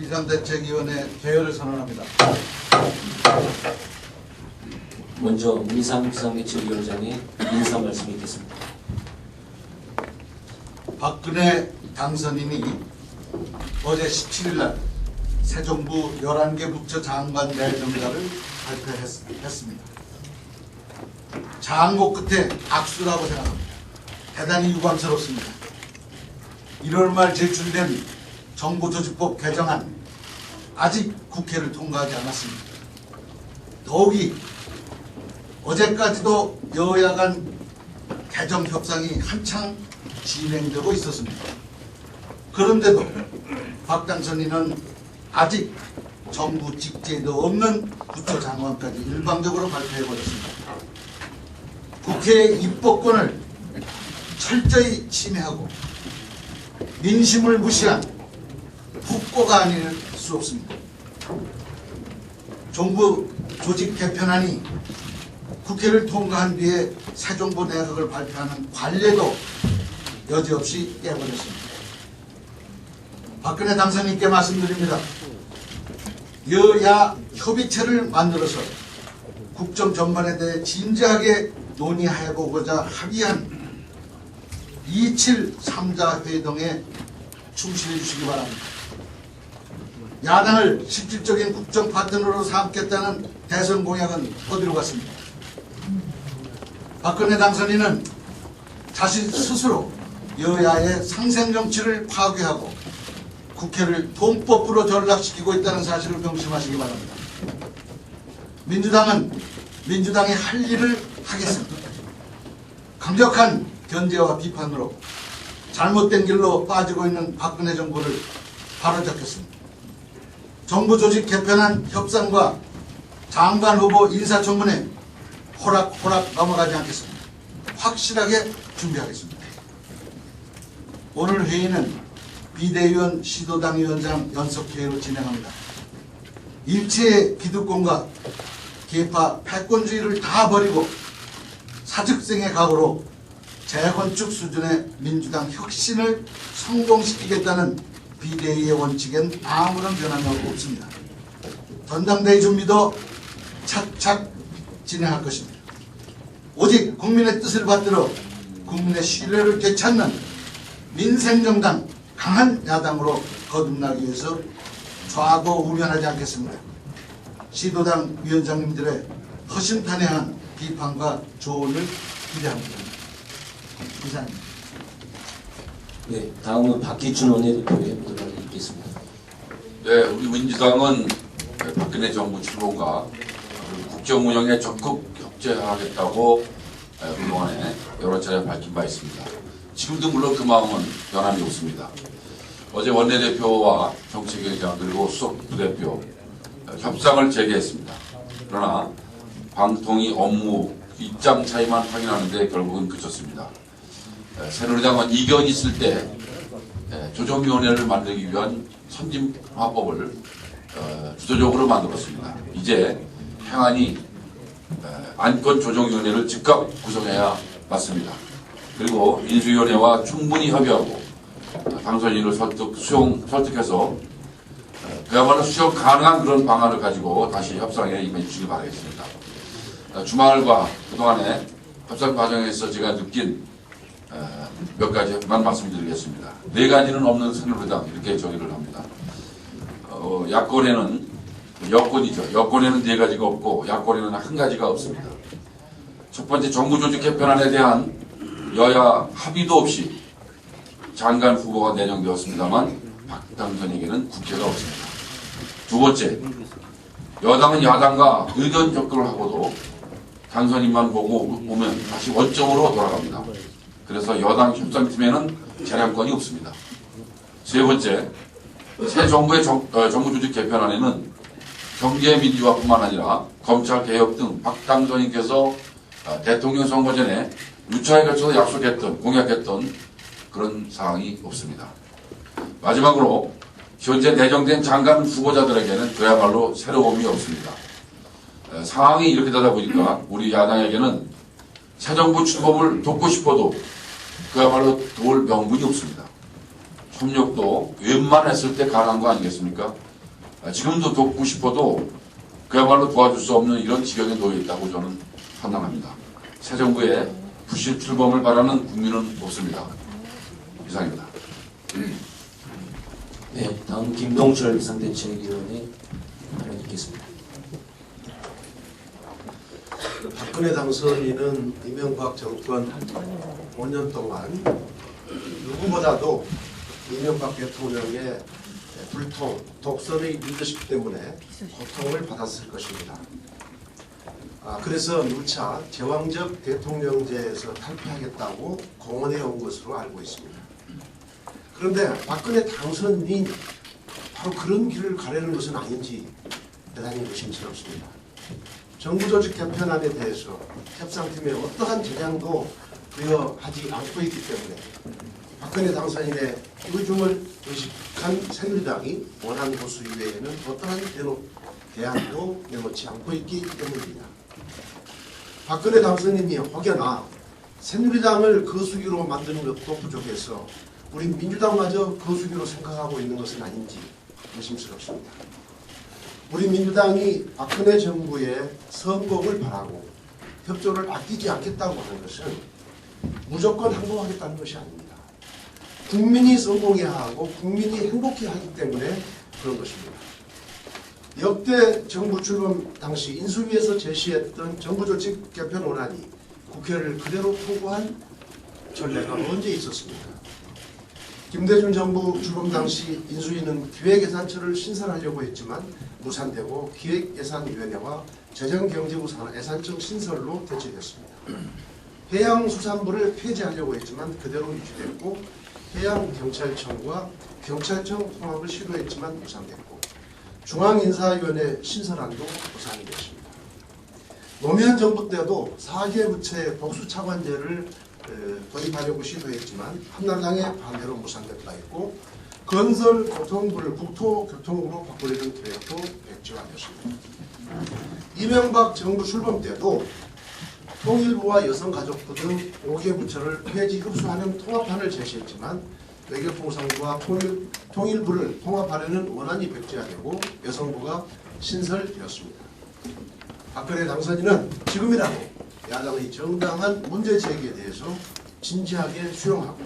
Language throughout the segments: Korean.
비상대책위원회 개회를 선언합니다. 먼저 문희상 비상대책위원장의 인사 말씀 있겠습니다. 박근혜 당선인이 어제 17일 날 새 정부 11개 부처 장관 내정자를 발표했습니다. 장고 끝에 악수라고 생각합니다. 대단히 유감스럽습니다. 1월 말 제출된 정부조직법 개정안 아직 국회를 통과하지 않았습니다. 더욱이 어제까지도 여야 간 개정 협상이 한창 진행되고 있었습니다. 그런데도 박 당선인은 아직 정부 직제도 없는 부처 장관까지 일방적으로 발표해버렸습니다. 국회의 입법권을 철저히 침해하고 민심을 무시한 폭거가 아닐 수 없습니다. 정부 조직 개편안이 국회를 통과한 뒤에 새 정부 내각을 발표하는 관례도 여지없이 깨버렸습니다. 박근혜 당선인께 말씀드립니다. 여야 협의체를 만들어서 국정 전반에 대해 진지하게 논의해보고자 합의한 2.7 3자 회동에 충실해 주시기 바랍니다. 야당을 실질적인 국정 파트너로 삼겠다는 대선 공약은 어디로 갔습니까? 박근혜 당선인은 자신 스스로 여야의 상생 정치를 파괴하고 국회를 돈법으로 전락시키고 있다는 사실을 명심하시기 바랍니다. 민주당은 민주당이 할 일을 하겠습니다. 강력한 견제와 비판으로 잘못된 길로 빠지고 있는 박근혜 정부를 바로잡겠습니다. 정부 조직 개편안 협상과 장관 후보 인사청문회 호락호락 넘어가지 않겠습니다. 확실하게 준비하겠습니다. 오늘 회의는 비대위원 시도당 위원장 연석회의로 진행합니다. 일체의 기득권과 계파 패권주의를 다 버리고 사직생의 각오로 재건축 수준의 민주당 혁신을 성공시키겠다는 비대위의 원칙엔 아무런 변함이 없습니다. 전당대회 준비도 착착 진행할 것입니다. 오직 국민의 뜻을 받들어 국민의 신뢰를 되찾는 민생정당 강한 야당으로 거듭나기 위해서 좌고우면하지 않겠습니다. 시도당 위원장님들의 허심탄회한 비판과 조언을 기대합니다. 이상입니다. 네, 다음은 박기춘 원내대표의 문의를 읽겠습니다. 네, 우리 민주당은 박근혜 정부 출범과 국정 운영에 적극 협조하겠다고 그동안에 여러 차례 밝힌 바 있습니다. 지금도 물론 그 마음은 변함이 없습니다. 어제 원내대표와 정책위원장 그리고 수석 부대표 협상을 재개했습니다. 그러나 방통위 업무 입장 차이만 확인하는데 결국은 그쳤습니다. 새누리당은 이견이 있을 때 조정위원회를 만들기 위한 선진화법을 주도적으로 만들었습니다. 이제 행안위 안건조정위원회를 즉각 구성해야 맞습니다. 그리고 인수위원회와 충분히 협의하고 당선인을 설득해서 그야말로 수용 가능한 그런 방안을 가지고 다시 협상에 임해 주시기 바라겠습니다. 주말과 그동안의 협상 과정에서 제가 느낀 몇 가지만 말씀드리겠습니다. 네 가지는 없는 새누리당 이렇게 정의를 합니다. 야권에는 여권이죠. 여권에는 네 가지가 없고 야권에는 한 가지가 없습니다. 첫 번째 정부 조직 개편안에 대한 여야 합의도 없이 장관 후보가 내정되었습니다만 박 당선인에게는 국회가 없습니다. 두 번째, 여당은 야당과 의견 접근을 하고도 당선인만 보고 오면 다시 원점으로 돌아갑니다. 그래서 여당 협상팀에는 재량권이 없습니다. 세 번째, 새 정부의 정부 조직 개편안에는 경제 민주화뿐만 아니라 검찰 개혁 등 박 당선인께서 대통령 선거 전에 유차에 걸쳐서 약속했던 공약했던 그런 사항이 없습니다. 마지막으로 현재 내정된 장관 후보자들에게는 그야말로 새로움이 없습니다. 상황이 이렇게 되다 보니까 우리 야당에게는 새 정부 출범을 돕고 싶어도 그야말로 도울 명분이 없습니다. 협력도 웬만했을 때 가능한 거 아니겠습니까? 지금도 돕고 싶어도 그야말로 도와줄 수 없는 이런 지경에 놓여 있다고 저는 판단합니다. 새 정부의 부실 출범을 바라는 국민은 없습니다. 이상입니다. 네, 다음 김동철 비상대책위원회 발언 있겠습니다. 박근혜 당선인은 이명박 정권 5년 동안 누구보다도 이명박 대통령의 불통, 독선의 리더십 때문에 고통을 받았을 것입니다. 그래서 누차 제왕적 대통령제에서 탈피하겠다고 공언해 온 것으로 알고 있습니다. 그런데 박근혜 당선인이 바로 그런 길을 가려는 것은 아닌지 대단히 의심스럽습니다. 정부 조직 개편안에 대해서 협상팀에 어떠한 재량도 부여하지 않고 있기 때문에 박근혜 당선인의 의중을 의식한 새누리당이 원한 보수 이외에는 어떠한 대안도 내놓지 않고 있기 때문입니다. 박근혜 당선인이 혹여나 새누리당을 거수기로 만드는 것도 부족해서 우리 민주당마저 거수기로 생각하고 있는 것은 아닌지 의심스럽습니다. 우리 민주당이 박근혜 정부의 성공을 바라고 협조를 아끼지 않겠다고 하는 것은 무조건 항복하겠다는 것이 아닙니다. 국민이 성공해야 하고 국민이 행복해야 하기 때문에 그런 것입니다. 역대 정부 출범 당시 인수위에서 제시했던 정부 조직 개편 원안이 국회를 그대로 통과한 전례가 언제 있었습니까? 김대중 정부 출범 당시 인수위는 기획예산처를 신설하려고 했지만 무산되고 기획예산위원회와 재정경제부 예산청 신설로 대체됐습니다. 해양수산부를 폐지하려고 했지만 그대로 유지됐고 해양경찰청과 경찰청 통합을 시도했지만 무산됐고 중앙인사위원회 신설안도 무산이 됐습니다. 노무현 정부 때도 4개 부처의 복수차관제를 도입하려고 시도했지만 한나라당의 반대로 무산됐다 했고 건설교통부를 국토교통부로 바꾸려는 계획도 백지화됐습니다. 이명박 정부 출범 때도 통일부와 여성가족부 등 5개 부처를 폐지 흡수하는 통합안을 제시했지만 외교통상부와 통일부를 통합하려는 원안이 백지화되고 여성부가 신설되었습니다. 박근혜 당선인은 지금이라도 야당의 정당한 문제제기에 대해서 진지하게 수용하고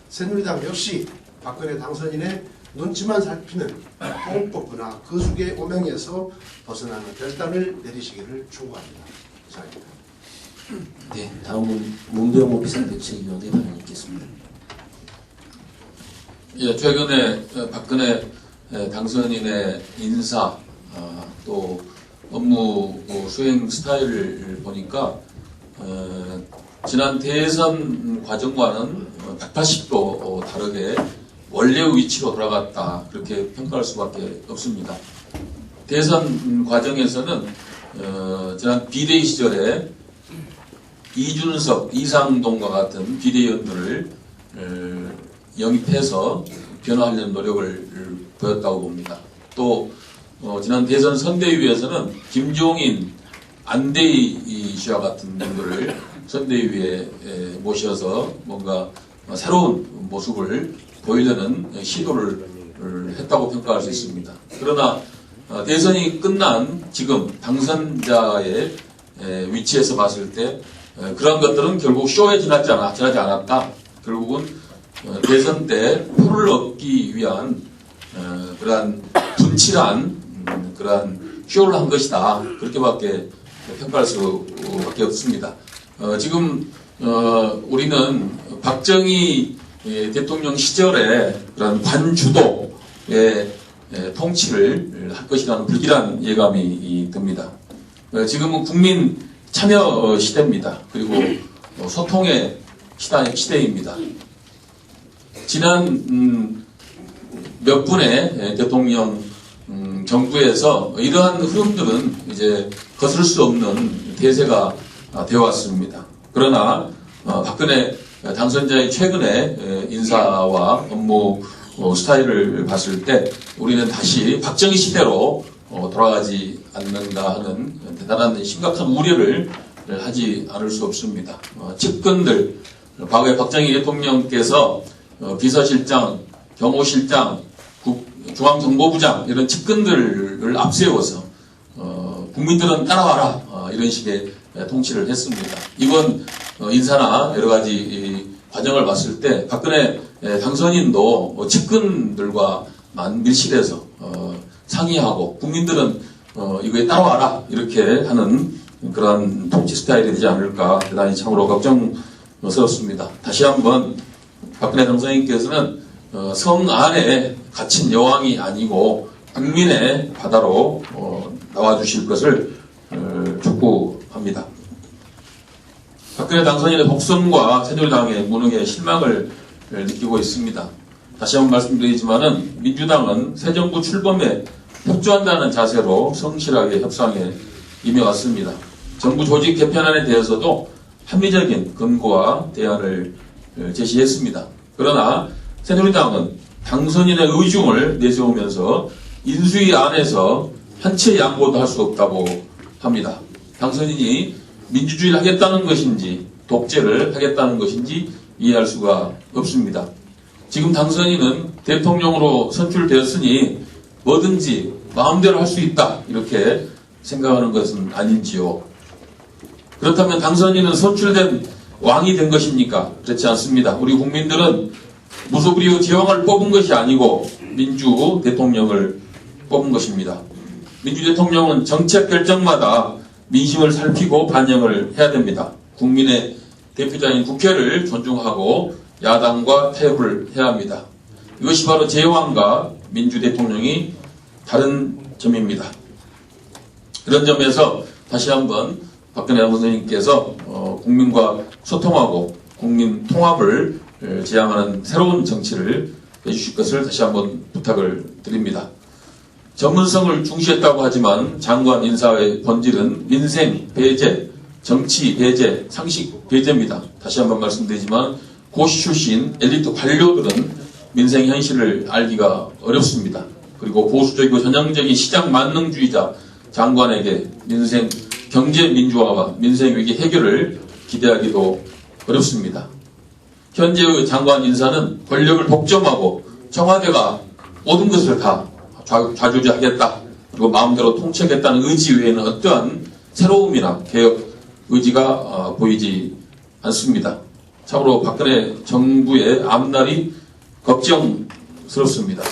새누리당 역시 박근혜 당선인의 눈치만 살피는 홍법부나 거수의 오명에서 벗어나는 결단을 내리시기를 충고합니다. 이상입니다. 네, 다음은 문병호 비상대책위원회 발언 있겠습니다. 예, 최근에 박근혜 당선인의 인사 또 업무 수행 스타일을 보니까 지난 대선 과정과는 180도 다르게 원래의 위치로 돌아갔다 그렇게 평가할 수밖에 없습니다. 대선 과정에서는 지난 비대위 시절에 이준석, 이상동과 같은 비대위원들을 영입해서 변화하려는 노력을 보였다고 봅니다. 또 지난 대선 선대위에서는 김종인, 안대희 씨와 같은 분들을 선대위에 모셔서 뭔가 새로운 모습을 보이려는 시도를 했다고 평가할 수 있습니다. 그러나 대선이 끝난 지금 당선자의 위치에서 봤을 때 그런 것들은 결국 쇼에 지나지 않았다. 결국은 대선 때 표를 얻기 위한 그러한 분칠한 그러한 쇼를 한 것이다. 그렇게밖에 평가할 수밖에 없습니다. 지금 우리는 박정희 대통령 시절에 그런 관주도의 통치를 할 것이라는 불길한 예감이 듭니다. 지금은 국민 참여 시대입니다. 그리고 소통의 시대입니다. 지난 몇 분의 대통령 정부에서 이러한 흐름들은 이제 거스를 수 없는 대세가 되어 왔습니다. 그러나 박근혜 당선자의 최근의 인사와 업무 스타일을 봤을 때 우리는 다시 박정희 시대로 돌아가지 않는가 하는 대단한 심각한 우려를 하지 않을 수 없습니다. 측근들, 과거에 박정희 대통령께서 비서실장, 경호실장, 중앙정보부장 이런 측근들을 앞세워서 국민들은 따라와라 이런 식의 통치를 했습니다. 이번 인사나 여러 가지 이 과정을 봤을 때 박근혜 당선인도 측근들과 밀실해서 상의하고 국민들은 이거에 따라와라 이렇게 하는 그러한 통치 스타일이 되지 않을까 대단히 참으로 걱정스럽습니다. 다시 한번 박근혜 당선인께서는 성 안에 갇힌 여왕이 아니고 국민의 바다로 나와주실 것을 촉구합니다. 박근혜 당선인의 복선과 새누리당의 무능에 실망을 느끼고 있습니다. 다시 한번 말씀드리지만은 민주당은 새 정부 출범에 협조한다는 자세로 성실하게 협상에 임해왔습니다. 정부 조직 개편안에 대해서도 합리적인 근거와 대안을 제시했습니다. 그러나 새누리당은 당선인의 의중을 내세우면서 인수위 안에서 한 채 양보도 할 수 없다고 합니다. 당선인이 민주주의를 하겠다는 것인지 독재를 하겠다는 것인지 이해할 수가 없습니다. 지금 당선인은 대통령으로 선출되었으니 뭐든지 마음대로 할 수 있다 이렇게 생각하는 것은 아닌지요. 그렇다면 당선인은 선출된 왕이 된 것입니까? 그렇지 않습니다. 우리 국민들은 무소불위의 제왕을 뽑은 것이 아니고 민주 대통령을 뽑은 것입니다. 민주 대통령은 정책 결정마다 민심을 살피고 반영을 해야 됩니다. 국민의 대표자인 국회를 존중하고 야당과 타협을 해야 합니다. 이것이 바로 제왕과 민주 대통령이 다른 점입니다. 그런 점에서 다시 한번 박근혜 당선인께서 국민과 소통하고 국민 통합을 지향하는 새로운 정치를 해주실 것을 다시 한번 부탁을 드립니다. 전문성을 중시했다고 하지만 장관 인사의 본질은 민생 배제, 정치 배제, 상식 배제입니다. 다시 한번 말씀드리지만 고시 출신 엘리트 관료들은 민생 현실을 알기가 어렵습니다. 그리고 보수적이고 전형적인 시장 만능주의자 장관에게 민생 경제 민주화와 민생 위기 해결을 기대하기도 어렵습니다. 현재의 장관 인사는 권력을 독점하고 청와대가 모든 것을 다 좌지우지하겠다 그리고 마음대로 통치하겠다는 의지 외에는 어떠한 새로움이나 개혁 의지가 보이지 않습니다. 참으로 박근혜 정부의 앞날이 걱정스럽습니다.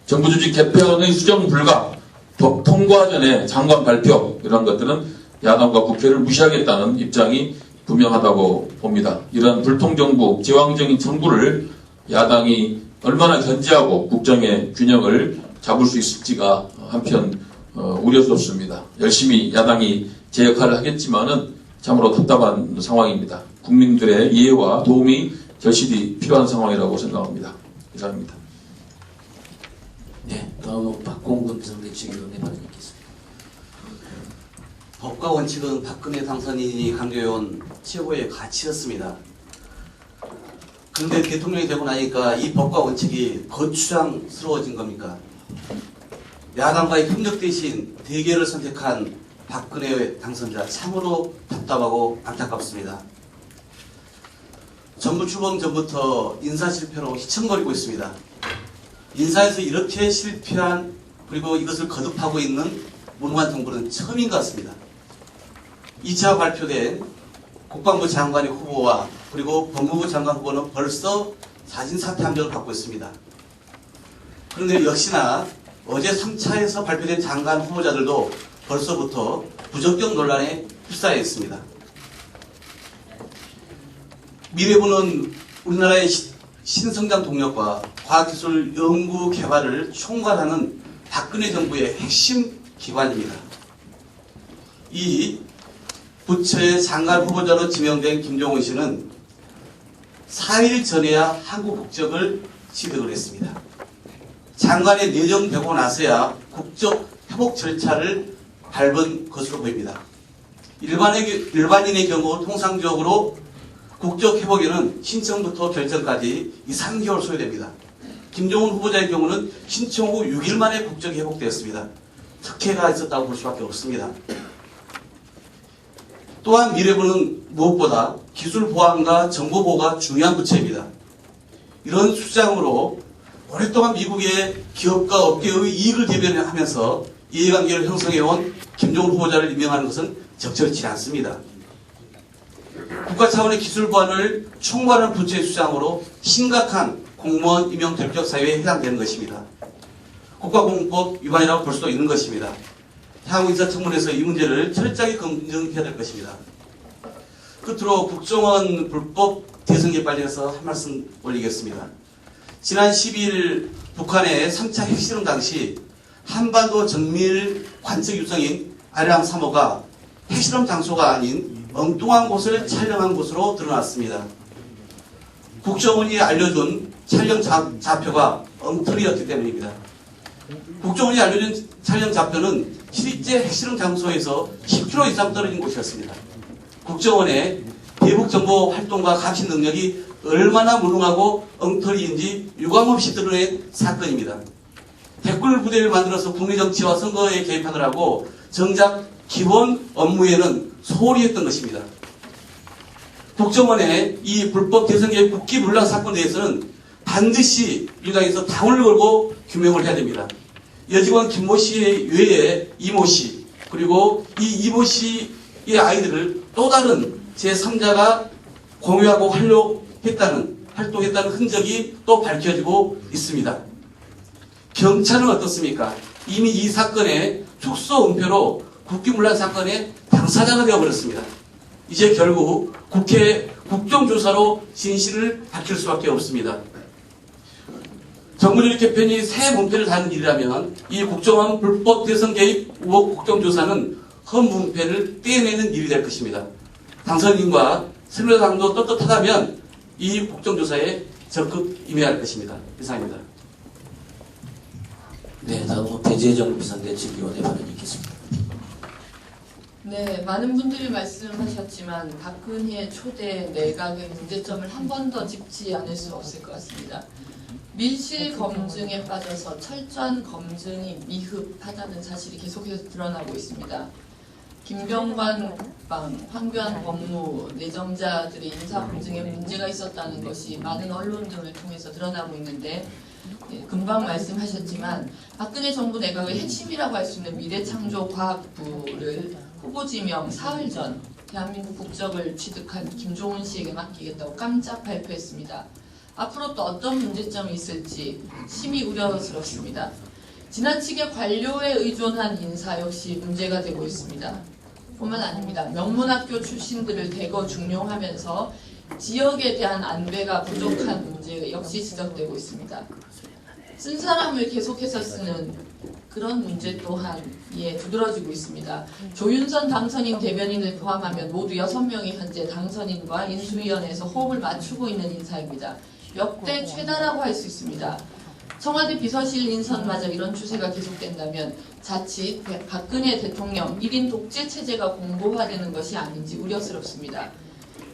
정부 조직 개편의 수정 불가, 법 통과 전에 장관 발표 이런 것들은 야당과 국회를 무시하겠다는 입장이 분명하다고 봅니다. 이런 불통정부, 제왕적인 정부를 야당이 얼마나 견제하고 국정의 균형을 잡을 수 있을지가 한편 우려스럽습니다. 열심히 야당이 제 역할을 하겠지만은 참으로 답답한 상황입니다. 국민들의 이해와 도움이 절실히 필요한 상황이라고 생각합니다. 이상입니다. 네, 다음은 박공근 비상대책위원회 발언하겠습니다. 법과 원칙은 박근혜 당선인이 강조해온 최고의 가치였습니다. 그런데 대통령이 되고 나니까 이 법과 원칙이 거추장스러워진 겁니까? 야당과의 협력 대신 대결을 선택한 박근혜 당선자 참으로 답답하고 안타깝습니다. 정부 출범 전부터 인사 실패로 휘청거리고 있습니다. 인사에서 이렇게 실패한 그리고 이것을 거듭하고 있는 무능한 정부는 처음인 것 같습니다. 2차 발표된 국방부 장관의 후보와 그리고 법무부 장관 후보는 벌써 자진 사퇴 함정을 받고 있습니다. 그런데 역시나 어제 3차에서 발표된 장관 후보자들도 벌써부터 부적격 논란에 휩싸여 있습니다. 미래부는 우리나라의 신성장 동력과 과학기술 연구 개발을 총괄하는 박근혜 정부의 핵심 기관입니다. 이 부처의 장관 후보자로 지명된 김종훈 씨는 4일 전에야 한국 국적을 취득을 했습니다. 장관에 내정되고 나서야 국적 회복 절차를 밟은 것으로 보입니다. 일반인의 경우 통상적으로 국적 회복에는 신청부터 결정까지 3개월 소요됩니다. 김종훈 후보자의 경우는 신청 후 6일 만에 국적이 회복되었습니다. 특혜가 있었다고 볼 수밖에 없습니다. 또한 미래부는 무엇보다 기술 보안과 정보 보호가 중요한 부처입니다. 이런 수장으로 오랫동안 미국의 기업과 업계의 이익을 대변하면서 이해관계를 형성해온 김종훈 후보자를 임명하는 것은 적절치 않습니다. 국가 차원의 기술 보안을 총괄하는 부처의 수장으로 심각한 공무원 임용 결격 사유에 해당되는 것입니다. 국가공무법 위반이라고 볼 수도 있는 것입니다. 향후 인사청문회에서 이 문제를 철저하게 검증해야 될 것입니다. 끝으로 국정원 불법 대선계 관련해서 한 말씀 올리겠습니다. 지난 12일 북한의 3차 핵실험 당시 한반도 정밀 관측 유성인 아리랑 3호가 핵실험 장소가 아닌 엉뚱한 곳을 촬영한 것으로 드러났습니다. 국정원이 알려준 촬영 좌표가 엉터리였기 때문입니다. 국정원이 알려준 촬영 좌표는 실제 핵실험 장소에서 10km 이상 떨어진 곳이었습니다. 국정원의 대북정보 활동과 감시 능력이 얼마나 무능하고 엉터리인지 유감없이 드러낸 사건입니다. 댓글 부대를 만들어서 국내 정치와 선거에 개입하느라고 정작 기본 업무에는 소홀히 했던 것입니다. 국정원의 이 불법 대선계획 국기문란 사건에 대해서는 반드시 민주당에서 당을 걸고 규명을 해야 됩니다. 여직원 김모 씨 외에 이모 씨, 그리고 이 이모 씨의 아이들을 또 다른 제3자가 공유하고 활동했다는 흔적이 또 밝혀지고 있습니다. 경찰은 어떻습니까? 이미 이 사건의 축소 은폐로 국기문란 사건의 당사자가 되어버렸습니다. 이제 결국 국회 국정조사로 진실을 밝힐 수밖에 없습니다. 정부조직 개편이 새 문패를 다는 일이라면 이 국정원 불법 대선 개입 의혹 국정조사는 험문패를 떼내는 일이 될 것입니다. 당선인과 새누리당도 떳떳하다면 이 국정조사에 적극 임해야 할 것입니다. 이상입니다. 네, 다음은 배재정 비상대책위원회 발언이 있겠습니다. 네, 많은 분들이 말씀하셨지만 박근혜 초대 내각의 문제점을 한 번 더 짚지 않을 수 없을 것 같습니다. 밀실 검증에 빠져서 철저한 검증이 미흡하다는 사실이 계속해서 드러나고 있습니다. 김병관 국방, 황교안 법무 내정자들의 인사 검증에 문제가 있었다는 것이 많은 언론 등을 통해서 드러나고 있는데, 금방 말씀하셨지만 박근혜 정부 내각의 핵심이라고 할 수 있는 미래창조과학부를 후보 지명 사흘 전 대한민국 국적을 취득한 김종훈 씨에게 맡기겠다고 깜짝 발표했습니다. 앞으로 또 어떤 문제점이 있을지 심히 우려스럽습니다. 지나치게 관료에 의존한 인사 역시 문제가 되고 있습니다. 뿐만 아닙니다. 명문학교 출신들을 대거 중용하면서 지역에 대한 안배가 부족한 문제 역시 지적되고 있습니다. 쓴 사람을 계속해서 쓰는 그런 문제 또한 두드러지고 있습니다. 조윤선 당선인 대변인을 포함하면 모두 6명이 현재 당선인과 인수위원회에서 호흡을 맞추고 있는 인사입니다. 역대 최다라고 할 수 있습니다. 청와대 비서실 인선마저 이런 추세가 계속된다면 자칫 박근혜 대통령 1인 독재 체제가 공고화되는 것이 아닌지 우려스럽습니다.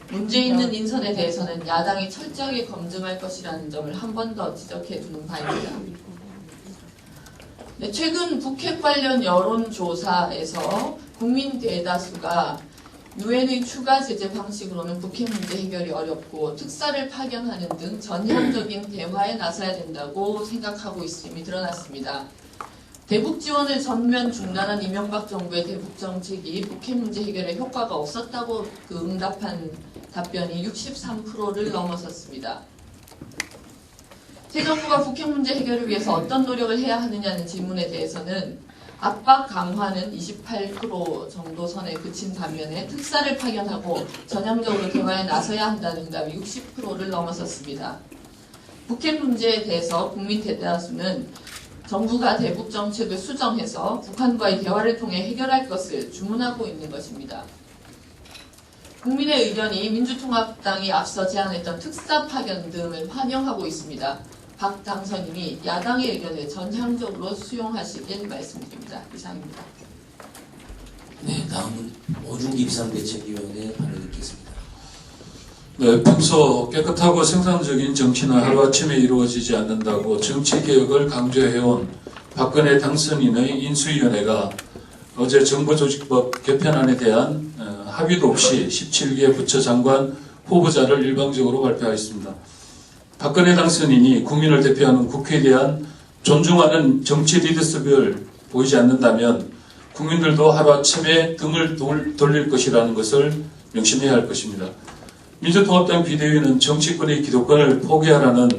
문제 있는 인선에 대해서는 야당이 철저하게 검증할 것이라는 점을 한 번 더 지적해 두는 바입니다. 네, 최근 북핵 관련 여론조사에서 국민 대다수가 유엔의 추가 제재 방식으로는 북핵 문제 해결이 어렵고 특사를 파견하는 등 전향적인 대화에 나서야 된다고 생각하고 있음이 드러났습니다. 대북 지원을 전면 중단한 이명박 정부의 대북 정책이 북핵 문제 해결에 효과가 없었다고 응답한 답변이 63%를 넘어섰습니다. 새 정부가 북핵 문제 해결을 위해서 어떤 노력을 해야 하느냐는 질문에 대해서는 압박 강화는 28% 정도 선에 그친 반면에 특사를 파견하고 전향적으로 대화에 나서야 한다는 응답이 60%를 넘어섰습니다. 북핵 문제에 대해서 국민 대다수는 정부가 대북 정책을 수정해서 북한과의 대화를 통해 해결할 것을 주문하고 있는 것입니다. 국민의 의견이 민주통합당이 앞서 제안했던 특사 파견 등을 환영하고 있습니다. 박 당선인이 야당의 의견을 전향적으로 수용하시길 말씀드립니다. 이상입니다. 네, 다음은 오중기 비상대책위원회 발언이 있겠습니다. 네, 평소 깨끗하고 생산적인 정치는 하루아침에 이루어지지 않는다고 정치개혁을 강조해온 박근혜 당선인의 인수위원회가 어제 정부조직법 개편안에 대한 합의도 없이 17개 부처 장관 후보자를 일방적으로 발표하였습니다. 박근혜 당선인이 국민을 대표하는 국회에 대한 존중하는 정치 리더십을 보이지 않는다면 국민들도 하루아침에 등을 돌릴 것이라는 것을 명심해야 할 것입니다. 민주통합당 비대위는 정치권의 기득권을 포기하라는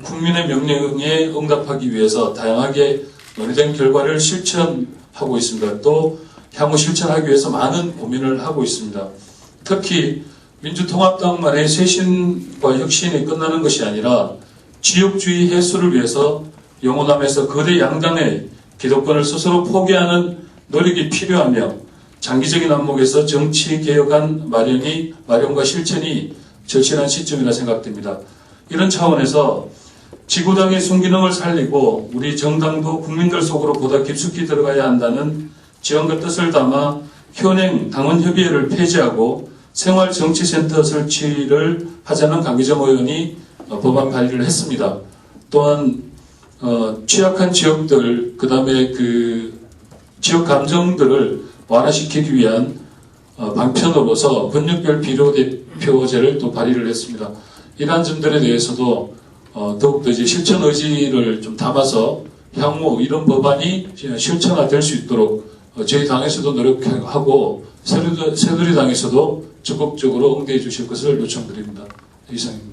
국민의 명령에 응답하기 위해서 다양하게 논의된 결과를 실천하고 있습니다. 또 향후 실천하기 위해서 많은 고민을 하고 있습니다. 특히 민주통합당만의 쇄신과 혁신이 끝나는 것이 아니라 지역주의 해소를 위해서 영호남에서 거대 양당의 기득권을 스스로 포기하는 노력이 필요하며 장기적인 안목에서 정치개혁안 마련과 실천이 절실한 시점이라 생각됩니다. 이런 차원에서 지구당의 순기능을 살리고 우리 정당도 국민들 속으로 보다 깊숙이 들어가야 한다는 지원과 뜻을 담아 현행 당원협의회를 폐지하고 생활정치센터 설치를 하자는 강기정 의원이 법안 발의를 했습니다. 또한 취약한 지역들, 그 다음에 그 지역 감정들을 완화시키기 위한 방편으로서 권역별 비례대표제를 또 발의를 했습니다. 이러한 점들에 대해서도 더욱더 이제 실천 의지를 좀 담아서 향후 이런 법안이 실천화될 수 있도록 저희 당에서도 노력하고 새누리당에서도 적극적으로 응대해 주실 것을 요청드립니다. 이상입니다.